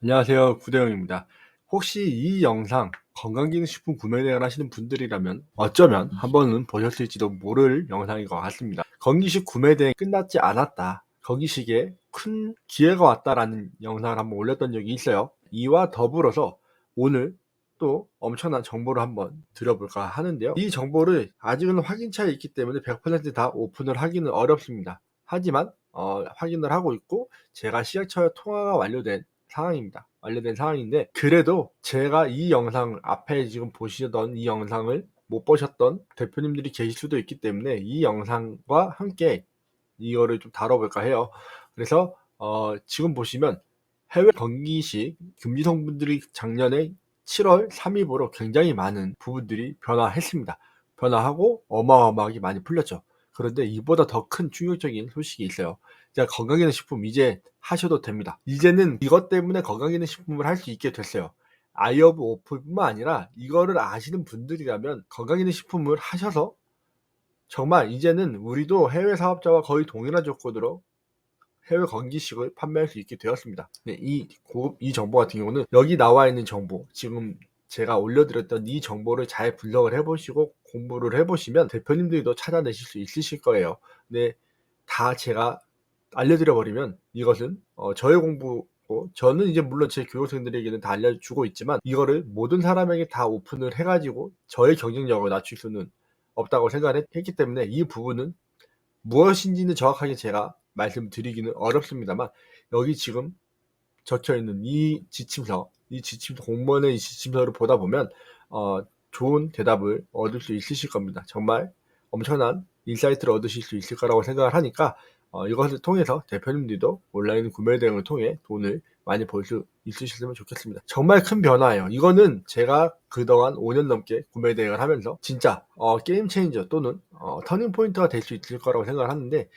안녕하세요. 구대영입니다. 혹시 이 영상 건강기능식품 구매 대행을 하시는 분들이라면 어쩌면 한 번은 보셨을지도 모를 영상인 것 같습니다. 건기식 구매 대행 끝났지 않았다. 건기식에 큰 기회가 왔다라는 영상을 한번 올렸던 적이 있어요. 이와 더불어서 오늘 또 엄청난 정보를 한번 드려볼까 하는데요. 이 정보를 아직은 확인차에 있기 때문에 100%다 오픈을 하기는 어렵습니다. 하지만 확인을 하고 있고 제가 시약처와 통화가 완료된 상황인데, 그래도 제가 이 영상 앞에 지금 보시던 이 영상을 못 보셨던 대표님들이 계실 수도 있기 때문에 이 영상과 함께 이거를 좀 다뤄볼까 해요. 그래서 지금 보시면 해외 건기식 금지 성분들이 작년에 7월 3일부로 굉장히 많은 부분들이 변화했습니다. 변화하고 어마어마하게 많이 풀렸죠. 그런데 이보다 더 큰 충격적인 소식이 있어요. 자, 건강기능식품 이제 하셔도 됩니다. 이제는 이것 때문에 건강기능식품을 할 수 있게 됐어요. 아이 오브 오픈뿐만 아니라 이거를 아시는 분들이라면 건강기능식품을 하셔서 정말 이제는 우리도 해외 사업자와 거의 동일한 조건으로 해외 건기식을 판매할 수 있게 되었습니다. 네, 이 정보 같은 경우는 여기 나와 있는 정보, 지금 제가 올려드렸던 이 정보를 잘 분석을 해보시고 공부를 해보시면 대표님들도 찾아내실 수 있으실 거예요. 네, 다 제가 알려드려 버리면 이것은 저의 공부고, 저는 이제 물론 제 교육생들에게는 다 알려주고 있지만 이거를 모든 사람에게 다 오픈을 해가지고 저의 경쟁력을 낮출 수는 없다고 생각을 했기 때문에 이 부분은 무엇인지는 정확하게 제가 말씀드리기는 어렵습니다만, 여기 지금 적혀 있는 이 지침서, 공무원의 이 지침서를 보다 보면 좋은 대답을 얻을 수 있으실 겁니다. 정말 엄청난 인사이트를 얻으실 수 있을 거라고 생각을 하니까 이것을 통해서 대표님들도 온라인 구매 대행을 통해 돈을 많이 벌 수 있으셨으면 좋겠습니다. 정말 큰 변화예요. 이거는 제가 그동안 5년 넘게 구매 대행을 하면서 진짜 게임 체인저 또는 터닝 포인트가 될 수 있을 거라고 생각을 하는데,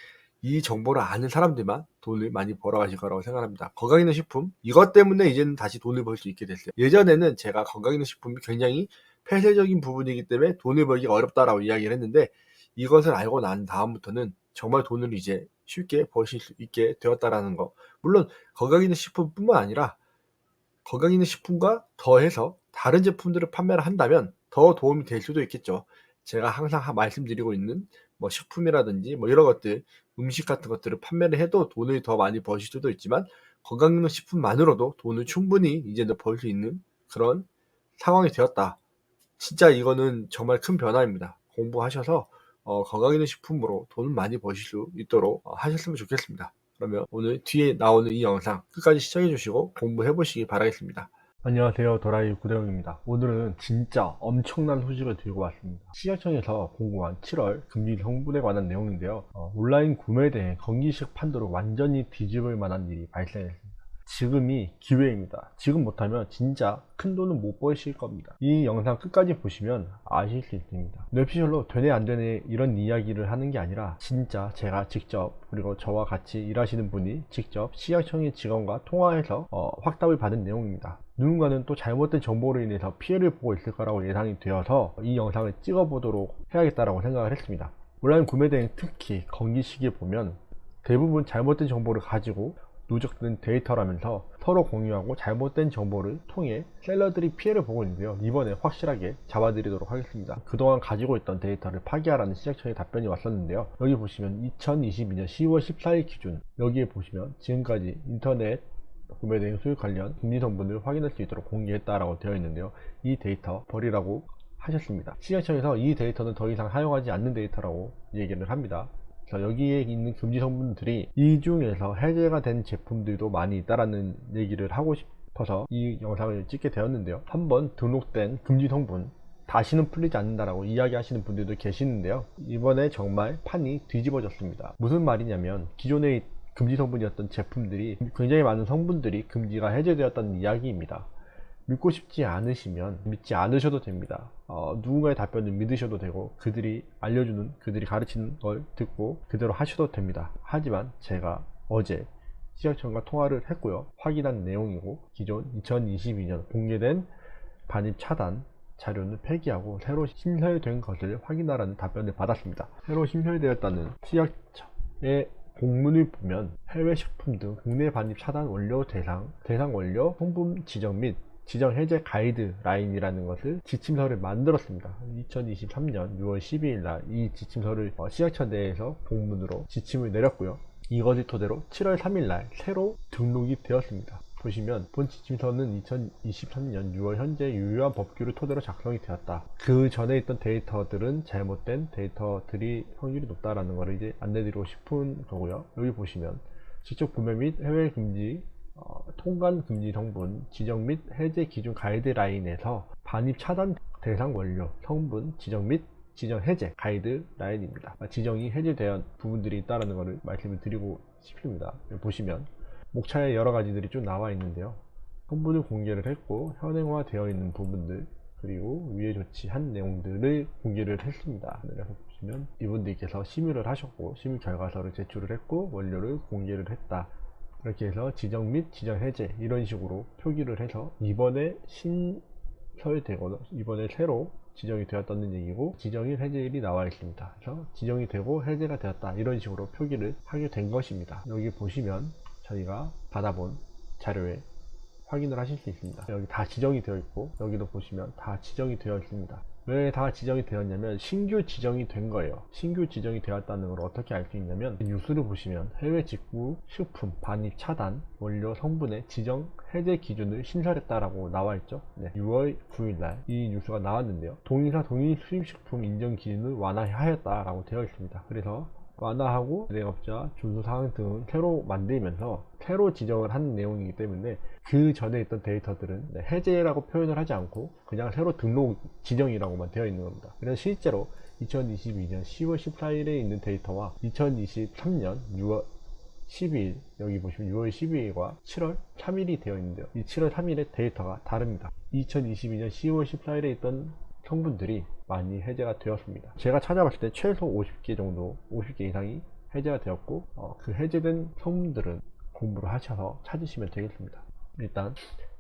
이 정보를 아는 사람들만 돈을 많이 벌어가실 거라고 생각합니다. 건강기능식품 이것 때문에 이제는 다시 돈을 벌 수 있게 됐어요. 예전에는 제가 건강기능식품이 굉장히 폐쇄적인 부분이기 때문에 돈을 벌기가 어렵다라고 이야기를 했는데, 이것을 알고 난 다음부터는 정말 돈을 이제 쉽게 버실 수 있게 되었다라는 거. 물론 건강기능식품뿐만 아니라 건강기능식품과 더해서 다른 제품들을 판매를 한다면 더 도움이 될 수도 있겠죠. 제가 항상 말씀드리고 있는 뭐 식품이라든지 뭐 이런 것들, 음식 같은 것들을 판매를 해도 돈을 더 많이 버실 수도 있지만, 건강기능식품만으로도 돈을 충분히 이제는 벌 수 있는 그런 상황이 되었다. 진짜 이거는 정말 큰 변화입니다. 공부하셔서 건강기능식품으로 돈을 많이 버실 수 있도록 하셨으면 좋겠습니다. 그러면 오늘 뒤에 나오는 이 영상 끝까지 시청해 주시고 공부해 보시기 바라겠습니다. 안녕하세요. 도라이 구대영입니다. 오늘은 진짜 엄청난 소식을 들고 왔습니다. 시각청에서 공고한 7월 금리 성분에 관한 내용인데요. 온라인 구매 대행 건기식 판도를 완전히 뒤집을 만한 일이 발생했습니다. 지금이 기회입니다. 지금 못하면 진짜 큰 돈은 못 버실 겁니다. 이 영상 끝까지 보시면 아실 수 있습니다. 뇌피셜로 되네 안 되네 이런 이야기를 하는 게 아니라 진짜 제가 직접, 그리고 저와 같이 일하시는 분이 직접 시각청의 직원과 통화해서 확답을 받은 내용입니다. 누군가는 또 잘못된 정보로 인해서 피해를 보고 있을 거라고 예상이 되어서 이 영상을 찍어보도록 해야겠다라고 생각을 했습니다. 온라인 구매 대행, 특히 건기식에 보면 대부분 잘못된 정보를 가지고 누적된 데이터라면서 서로 공유하고 잘못된 정보를 통해 셀러들이 피해를 보고 있는데요. 이번에 확실하게 잡아드리도록 하겠습니다. 그동안 가지고 있던 데이터를 파기하라는 시작처의 답변이 왔었는데요. 여기 보시면 2022년 10월 14일 기준, 여기에 보시면 지금까지 인터넷 구매 대행 수익 관련 금리 성분을 확인할 수 있도록 공개했다라고 되어 있는데요. 이 데이터 버리라고 하셨습니다. 시장청에서 이 데이터는 더 이상 사용하지 않는 데이터라고 얘기를 합니다. 여기에 있는 금지 성분들이 이 중에서 해제가 된 제품들도 많이 있다라는 얘기를 하고 싶어서 이 영상을 찍게 되었는데요. 한번 등록된 금지 성분 다시는 풀리지 않는다라고 이야기하시는 분들도 계시는데요. 이번에 정말 판이 뒤집어졌습니다. 무슨 말이냐면, 기존의 금지 성분이었던 제품들이 굉장히 많은 성분들이 금지가 해제되었다는 이야기입니다. 믿고 싶지 않으시면 믿지 않으셔도 됩니다. 누군가의 답변을 믿으셔도 되고, 그들이 알려주는, 그들이 가르치는 걸 듣고 그대로 하셔도 됩니다. 하지만 제가 어제 시각청과 통화를 했고요. 확인한 내용이고, 기존 2022년 공개된 반입 차단 자료는 폐기하고 새로 심사된 것을 확인하라는 답변을 받았습니다. 새로 심사되었다는 시각청의 공문을 보면 해외 식품 등 국내 반입 차단 원료 대상 원료 성분 지정 및 지정 해제 가이드라인이라는 것을 지침서를 만들었습니다. 2023년 6월 12일 날 이 지침서를 시작처 내에서 공문으로 지침을 내렸고요. 이것을 토대로 7월 3일 날 새로 등록이 되었습니다. 보시면 본 지침서는 2023년 6월 현재 유효한 법규를 토대로 작성이 되었다. 그 전에 있던 데이터들은 잘못된 데이터들이 확률이 높다라는 것을 이제 안내드리고 싶은 거고요. 여기 보시면 직접 구매 및 해외 금지 통관 금지 성분 지정 및 해제 기준 가이드라인에서 반입 차단 대상 원료 성분 지정 및 지정 해제 가이드라인입니다. 지정이 해제된 부분들이 있다는 것을 말씀을 드리고 싶습니다. 보시면 목차에 여러 가지들이 쭉 나와 있는데요. 성분을 공개를 했고 현행화 되어 있는 부분들 그리고 위에 조치한 내용들을 공개를 했습니다. 그래서 보시면 이분들께서 심의를 하셨고 심의 결과서를 제출을 했고 원료를 공개를 했다. 이렇게 해서 지정 및 지정 해제 이런 식으로 표기를 해서 이번에 신설되거나 이번에 새로 지정이 되었다는 얘기고 지정일 해제일이 나와 있습니다. 그래서 지정이 되고 해제가 되었다 이런 식으로 표기를 하게 된 것입니다. 여기 보시면 저희가 받아본 자료에 확인을 하실 수 있습니다. 여기 다 지정이 되어 있고 여기도 보시면 다 지정이 되어 있습니다. 왜 다 지정이 되었냐면 신규 지정이 된 거예요. 신규 지정이 되었다는 걸 어떻게 알 수 있냐면 뉴스를 보시면 해외 직구 식품 반입 차단 원료 성분의 지정 해제 기준을 신설했다라고 나와 있죠. 6월 9일 날 이 뉴스가 나왔는데요. 동의사 동의 수입식품 인정 기준을 완화하였다라고 되어 있습니다. 그래서 완화하고 대행업자 준수사항 등을 새로 만들면서 새로 지정을 한 내용이기 때문에 그 전에 있던 데이터들은 해제라고 표현을 하지 않고 그냥 새로 등록 지정이라고만 되어 있는 겁니다. 그래서 실제로 2022년 10월 14일에 있는 데이터와 2023년 6월 12일 여기 보시면 6월 12일과 7월 3일이 되어 있는데요. 이 7월 3일의 데이터가 다릅니다. 2022년 10월 14일에 있던 성분들이 많이 해제가 되었습니다. 제가 찾아봤을 때 최소 50개 정도 50개 이상이 해제가 되었고 그 해제된 성분들은 공부를 하셔서 찾으시면 되겠습니다. 일단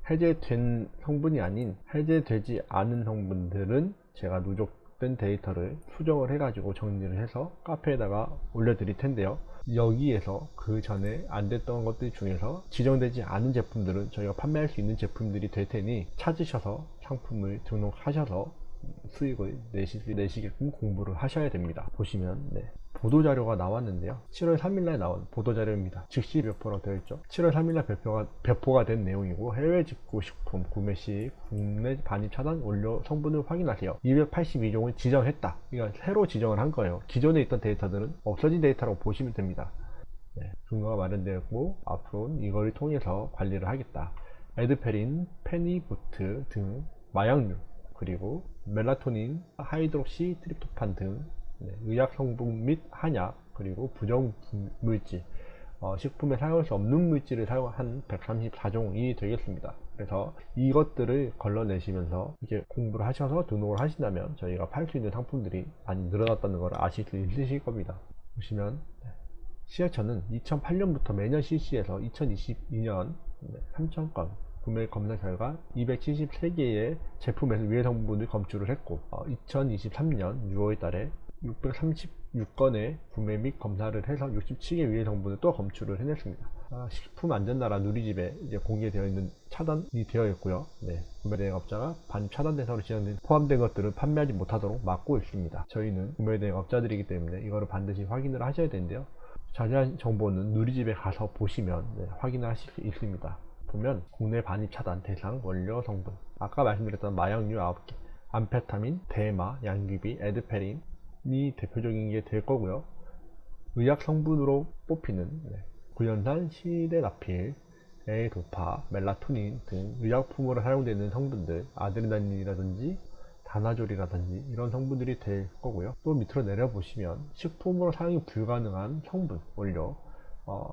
해제된 성분이 아닌 해제되지 않은 성분들은 제가 누적된 데이터를 수정을 해가지고 정리를 해서 카페에다가 올려드릴 텐데요. 여기에서 그 전에 안 됐던 것들 중에서 지정되지 않은 제품들은 저희가 판매할 수 있는 제품들이 될 테니 찾으셔서 상품을 등록하셔서 수익을 내시게끔 공부를 하셔야 됩니다. 보시면 보도자료가 나왔는데요. 7월 3일날 나온 보도자료입니다. 즉시 배포라고 되어 있죠. 7월 3일날 배포가 된 내용이고 해외 직구 식품 구매 시 국내 반입 차단 원료 성분을 확인하세요. 282종을 지정했다. 그러니까 새로 지정을 한 거예요. 기존에 있던 데이터들은 없어진 데이터라고 보시면 됩니다. 근거가 마련되었고 앞으로는 이걸 통해서 관리를 하겠다. 에드페린, 페니부트 등 마약류 그리고 멜라토닌, 하이드록시 트립토판 등 의약 성분 및 한약 그리고 부정 물질 식품에 사용할 수 없는 물질을 사용한 134종이 되겠습니다. 그래서 이것들을 걸러내시면서 이렇게 공부를 하셔서 등록을 하신다면 저희가 팔 수 있는 상품들이 많이 늘어났다는 걸 아실 수 있으실 겁니다. 보시면 시약처는 2008년부터 매년 실시해서 2022년 3,000건 구매 검사 결과 273개의 제품에서 유해 성분을 검출을 했고 2023년 6월 달에 636건의 구매 및 검사를 해서 67개 유해 성분을 또 검출을 해냈습니다. 식품안전나라 누리집에 이제 공개되어 있는 차단이 되어 있고요. 구매 대행업자가 반입 차단 대상으로 지정된 포함된 것들을 판매하지 못하도록 막고 있습니다. 저희는 구매 대행업자들이기 때문에 이거를 반드시 확인을 하셔야 되는데요. 자세한 정보는 누리집에 가서 보시면 확인을 하실 수 있습니다. 보면 국내 반입 차단 대상 원료 성분 아까 말씀드렸던 마약류 9개 암페타민, 대마, 양귀비, 에드페린이 대표적인 게 될 거고요. 의약 성분으로 뽑히는 구연산, 시데나필, 에도파, 멜라토닌 등 의약품으로 사용되는 성분들 아드레날린이라든지 다나졸이라든지 이런 성분들이 될 거고요. 또 밑으로 내려보시면 식품으로 사용이 불가능한 성분 원료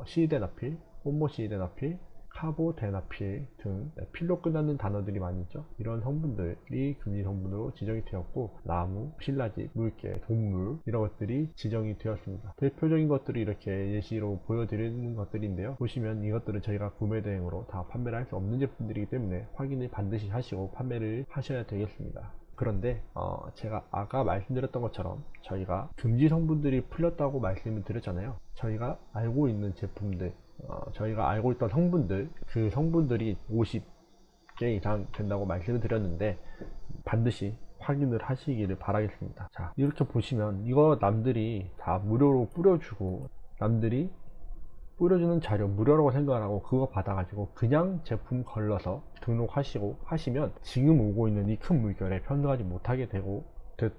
시데나필, 호모시데나필, 카보데나필 등 필로 끝나는 단어들이 많이 있죠. 이런 성분들이 금지 성분으로 지정이 되었고 나무, 신라지, 물개, 동물 이런 것들이 지정이 되었습니다. 대표적인 것들이 이렇게 예시로 보여드리는 것들인데요. 보시면 이것들은 저희가 구매 대행으로 다 판매를 할 수 없는 제품들이기 때문에 확인을 반드시 하시고 판매를 하셔야 되겠습니다. 그런데 제가 아까 말씀드렸던 것처럼 저희가 금지 성분들이 풀렸다고 말씀을 드렸잖아요. 저희가 알고 있는 제품들, 저희가 알고 있던 성분들, 그 성분들이 50개 이상 된다고 말씀을 드렸는데 반드시 확인을 하시기를 바라겠습니다. 자, 이렇게 보시면 이거 남들이 다 무료로 뿌려주고, 남들이 뿌려주는 자료 무료라고 생각하고 그거 받아가지고 그냥 제품 걸러서 등록하시고 하시면 지금 오고 있는 이 큰 물결에 편승하지 못하게 되고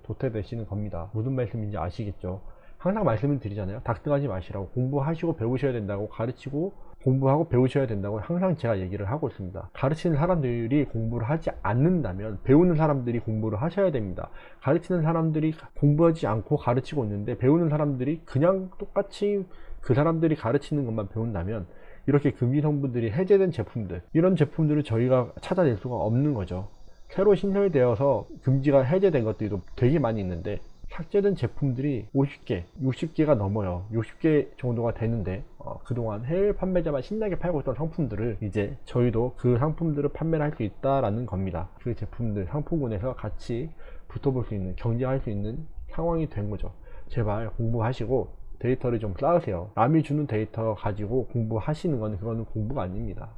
도태되시는 겁니다. 무슨 말씀인지 아시겠죠? 항상 말씀을 드리잖아요. 닥등하지 마시라고. 공부하시고 배우셔야 된다고, 가르치고 공부하고 배우셔야 된다고 항상 제가 얘기를 하고 있습니다. 가르치는 사람들이 공부를 하지 않는다면 배우는 사람들이 공부를 하셔야 됩니다. 가르치는 사람들이 공부하지 않고 가르치고 있는데 배우는 사람들이 그냥 똑같이 그 사람들이 가르치는 것만 배운다면 이렇게 금지 성분들이 해제된 제품들, 이런 제품들을 저희가 찾아낼 수가 없는 거죠. 새로 신설되어서 금지가 해제된 것들도 되게 많이 있는데 삭제된 제품들이 50개, 60개가 넘어요. 60개 정도가 되는데 그동안 해외 판매자만 신나게 팔고 있던 상품들을 이제 저희도 그 상품들을 판매를 할 수 있다라는 겁니다. 그 제품들 상품군에서 같이 붙어볼 수 있는, 경쟁할 수 있는 상황이 된 거죠. 제발 공부하시고 데이터를 좀 쌓으세요. 남이 주는 데이터 가지고 공부하시는 건 그거는 공부가 아닙니다.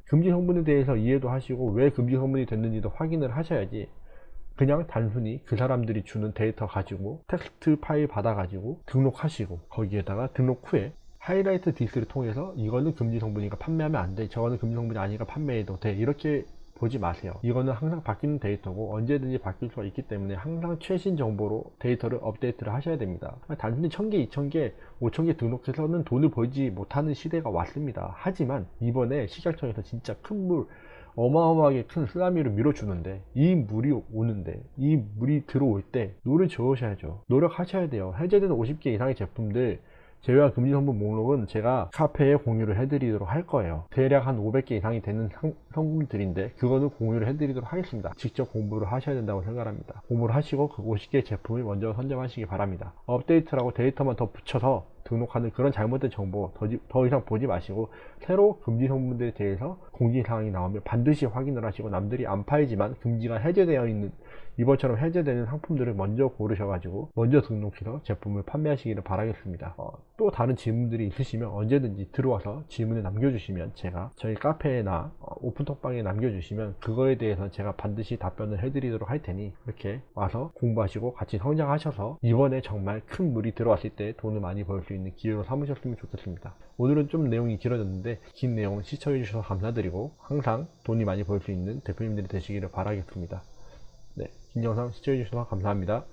금지 성분에 대해서 이해도 하시고 왜 금지 성분이 됐는지도 확인을 하셔야지 그냥 단순히 그 사람들이 주는 데이터 가지고 텍스트 파일 받아 가지고 등록하시고 거기에다가 등록 후에 하이라이트 디스를 통해서 이거는 금지 성분이니까 판매하면 안 돼, 저거는 금지 성분이 아니니까 판매해도 돼, 이렇게 보지 마세요. 이거는 항상 바뀌는 데이터고 언제든지 바뀔 수가 있기 때문에 항상 최신 정보로 데이터를 업데이트를 하셔야 됩니다. 단순히 1000개, 2000개, 5000개 등록해서는 돈을 벌지 못하는 시대가 왔습니다. 하지만 이번에 식약청에서 진짜 큰 물, 어마어마하게 큰 쓰나미를 밀어주는데, 이 물이 오는데, 이 물이 들어올 때 노를 저으셔야죠. 노력하셔야 돼요. 해제된 50개 이상의 제품들 제외한 금지 성분 목록은 제가 카페에 공유를 해드리도록 할 거예요. 대략 한 500개 이상이 되는 성분들인데 그거는 공유를 해드리도록 하겠습니다. 직접 공부를 하셔야 된다고 생각합니다. 공부를 하시고 그 50개 제품을 먼저 선정하시기 바랍니다. 업데이트라고 데이터만 더 붙여서 등록하는 그런 잘못된 정보 더 이상 보지 마시고, 새로 금지 성분들에 대해서 공지사항이 나오면 반드시 확인을 하시고, 남들이 안 팔지만 금지가 해제되어 있는 이번처럼 해제되는 상품들을 먼저 고르셔가지고 먼저 등록해서 제품을 판매하시기를 바라겠습니다. 또 다른 질문들이 있으시면 언제든지 들어와서 질문을 남겨주시면 제가 저희 카페나 오픈톡방에 남겨주시면 그거에 대해서 제가 반드시 답변을 해드리도록 할 테니 이렇게 와서 공부하시고 같이 성장하셔서 이번에 정말 큰 물이 들어왔을 때 돈을 많이 벌 수 있는 기회로 삼으셨으면 좋겠습니다. 오늘은 좀 내용이 길어졌는데 긴 내용 시청해 주셔서 감사드리고 항상 돈이 많이 벌 수 있는 대표님들이 되시기를 바라겠습니다. 네, 긴 영상 시청해 주셔서 감사합니다.